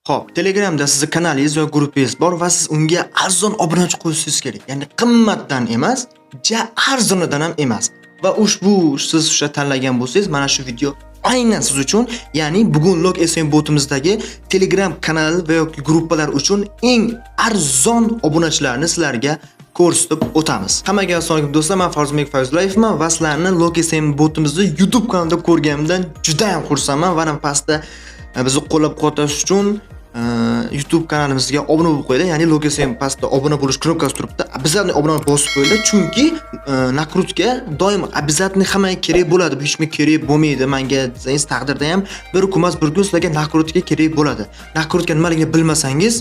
Xo'p, Telegramda sizning kanalingiz yoki guruhingiz bor va siz unga arzon obunachi qo'yishingiz kerak. Ya'ni qimmatdan emas, arzonidan ham emas. Va ushbu siz o'sha tanlagan bo'lsangiz, mana shu video aynan siz uchun, ya'ni bugun Log SM botimizdagi Telegram kanali va yoki guruhlar uchun eng arzon obunachilarni sizlarga ko'rsatib o'tamiz. Hammaga assalomu do'stlar, men Farzbek Fayzullayevman va sizlarni Log SM botimizni YouTube kanalida ko'rganimdan juda ham xursandman va pastda bizni qo'llab-quvvatlash uchun YouTube kanalimizga obuna bo'lib qo'yinglar. Ya'ni Log SM pastda obuna bo'lish knopkasi turibdi. Обязательно obuna bosib qo'yinglar, chunki nakrutka doim обязательно hammaga kerak bo'ladi. Hech kim kerak bo'lmaydi. Menga desangiz taqdirda ham bir kun emas, bir kun sizlarga nakrutka kerak bo'ladi. Nakrutka nimaligini bilmasangiz,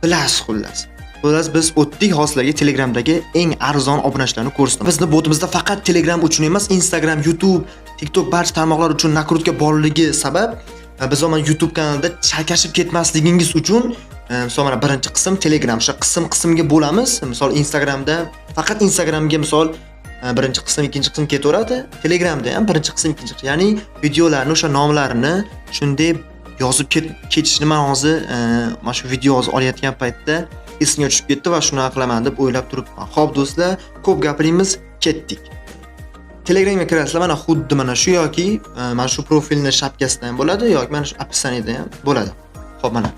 bilasiz xullas. Xullas biz o'tdik hozirlarga Telegramdagi eng arzon obunachilarni ko'rsatamiz. Bizning botimizda faqat Telegram uchun emas, Instagram, YouTube, TikTok barcha tarmoqlar uchun nakrutka borligi sabab biz mana YouTube kanalida chalkashib ketmasligingiz uchun misol mana birinchi qism Telegram, o'sha qism-qismga bo'lamiz. Misol Instagramda faqat Instagramga misol birinchi qism, ikkinchi qism ketaveradi. Telegramda ham birinchi qism, ikkinchi qism. Ya'ni videolarni o'sha nomlarini shunday yozib ketishni men hozir mana shu video olayotgan paytda esimga tushib ketdi va shunaqa qilaman deb o'ylab turibman. Xo'p do'stlar, ko'p gapiramiz, ketdik. Telegramga kirasizlar, mana xuddi mana shu yoki mana shu profilni shapkasida ham bo'ladi yoki mana shu описаниеda ham bo'ladi. Xo'p, mana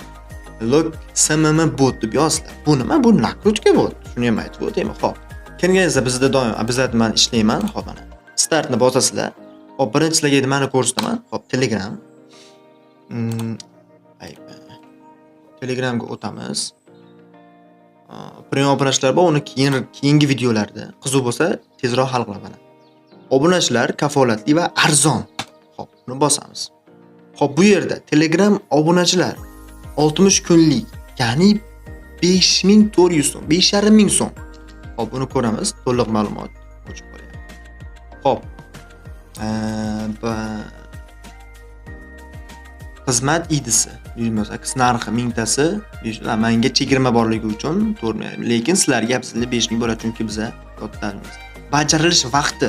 Log SMM bot deb yozinglar. Bu nima? Bu nakrutka bot. Shuni ham aytib o'taymi? Xo'p. Kelganingizda bizda doim обязательно men ishlayman. Xo'p, mana startni bosasizlar. Xo'p, birinchi sizlarga nimani ko'rsataman? Xo'p, Telegram. Telegramga o'tamiz. Premium obunachilar bor, uni keyingi videolarda qiziq bo'lsa tezroq hal qilaman. Obunachilar kafolatli va arzon. Xo'p, buni bosamiz. Xo'p, bu yerda Telegram obunachilar 60 kunlik, ya'ni 5400 so'm, 5500 so'm. Xo'p, buni ko'ramiz. To'liq ma'lumot o'chib qo'yadi. Xo'p. Xizmat idisi 108 narxi 1000 tasi, menga chegirma borligi uchun to'g'ri, lekin sizlarga bizda 5000 bo'ladi chunki biza yotlarimiz. Bajarilish vaqti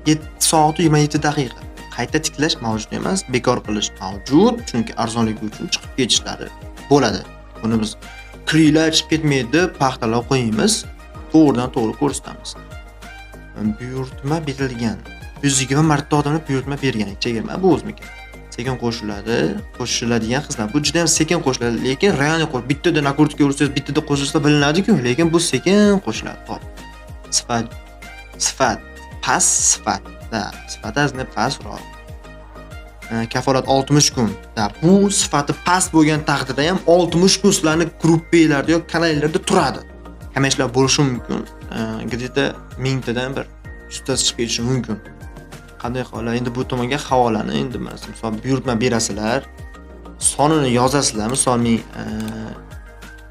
7 soat 27 daqiqa. Qayta tiklash mavjud emas, bekor qilish mavjud, chunki arzonligi uchun chiqib ketishlari bo'ladi. Buni biz kirlar chiqib ketmaydi, paxtalab qo'yamiz, to'g'ridan-to'g'ri ko'rsatamiz. Buyurtma berilgan. 120 marta odamlar buyurtma bergan, chegirma bu o'zimga. Sekin qo'shiladigan xizmat. Bu juda ham sekin qo'shiladi, lekin real bittada nakrutka ursangiz, bittada qo'shilsa bilinadi-ku, lekin bu sekin qo'shiladi. Xo'p. Sifat past sifat. Sifatazne pastroq. Kafolat 60 kun. Bu sifati past bo'lgan taqdirda ham 60 kun sizlarni gruppalarda yoki kanallarda turadi. Kamashlar bo'lishi mumkin. Где-то 1000 tadan bir 100 tasi chiqib ketishi mumkin. Qanday holat? Endi bu tomonga havolani endi misol buyurtma berasizlar, sonini yozasizlar. Misol men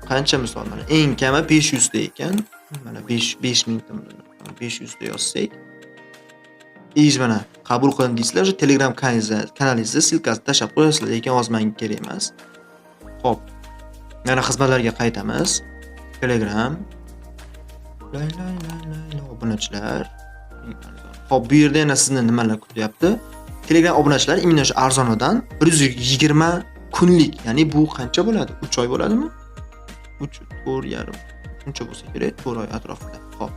qancha misol mana eng kami 500 ta ekan. Mana 5000 ta 500 ta yozsak, mana qabul qiling deysizlar, o'sha Telegram kanalingizga silkasini tashlab qo'yasizlar, lekin hozir menga kerak emas. Xo'p. Mana xizmatlarga qaytamiz. Telegram. Obunachilar. Xo'p, bu yerda yana sizni nimalar kutyapti? Telegram obunachilar imенно shu arzonidan 120 kunlik, ya'ni bu qancha bo'ladi? 3 oy bo'ladimi? 4,5. Shuncha bo'lsa kerak, 4 oy atrofida. Xo'p.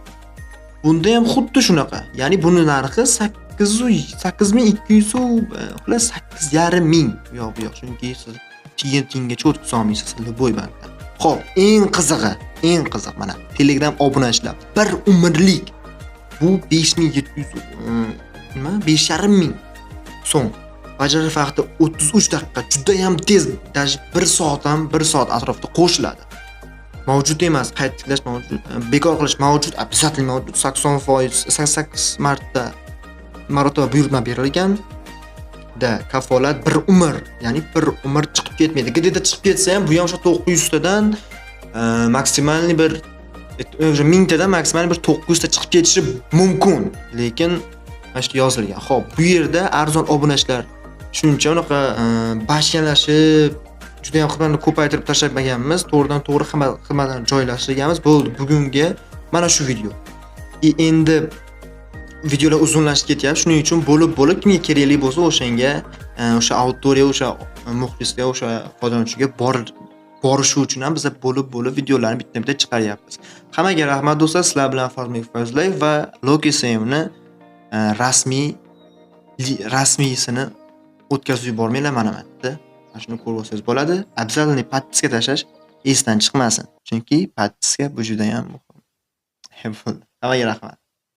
Bunda ham xuddi shunaqa. Ya'ni buni narxi 8200 so'm, xullas 8500. Yo'q, chunki siz tiyingacha o'tib solmaysiz Любой bankdan. Xo'p, eng qiziq mana Telegram obunachilar bir umrlik. Bu 5700 nima? 5500 so'm. Bajarish vaqti 33 daqiqa. Juda ham tez, даже 1 soat atrofida qo'shiladi. Mavjud emas, qayta tiklash mavjud, bekor qilish mavjud, обязательно mavjud. 88 marotaba buyurtma berilgan. Kafolat bir umr, ya'ni bir umr chiqib ketmaydi. Где-то chiqib ketsa ham bu ham o'sha 900 tadan maksimalni bir 1000 tadan maksimalni bir 900 ta chiqib ketishi mumkin. Lekin mana shu yozilgan. Xo'p, bu yerda arzon obunachilar shuncha unaqa bashyanlashib juda ham xizmatni ko'paytirib tashlamaganmiz. To'g'ridan-to'g'ri xizmatlarni joylashtirganmiz. Bo'ldi, bugunga mana shu video. Endi videolar uzunlashib ketyapti. Shuning uchun bo'lib kimga kerakli bo'lsa o'shanga o'sha auditoriya, o'sha muxlisga, o'sha foydalanuvchiga borishi uchun ham biz bo'lib videolarni bitta-bitta chiqaryapmiz. Hammaga rahmat do'stlar. Sizlar bilan Fazlbek Fazlayev va Loki Semni rasmiysini o'tkazib yubormanglar mana bu yerda. Mana shuni ko'rib olsangiz bo'ladi. Обязательно подписка tashlash esdan chiqmasin. Chunki подписка bu juda ham muhim. Hammaga rahmat.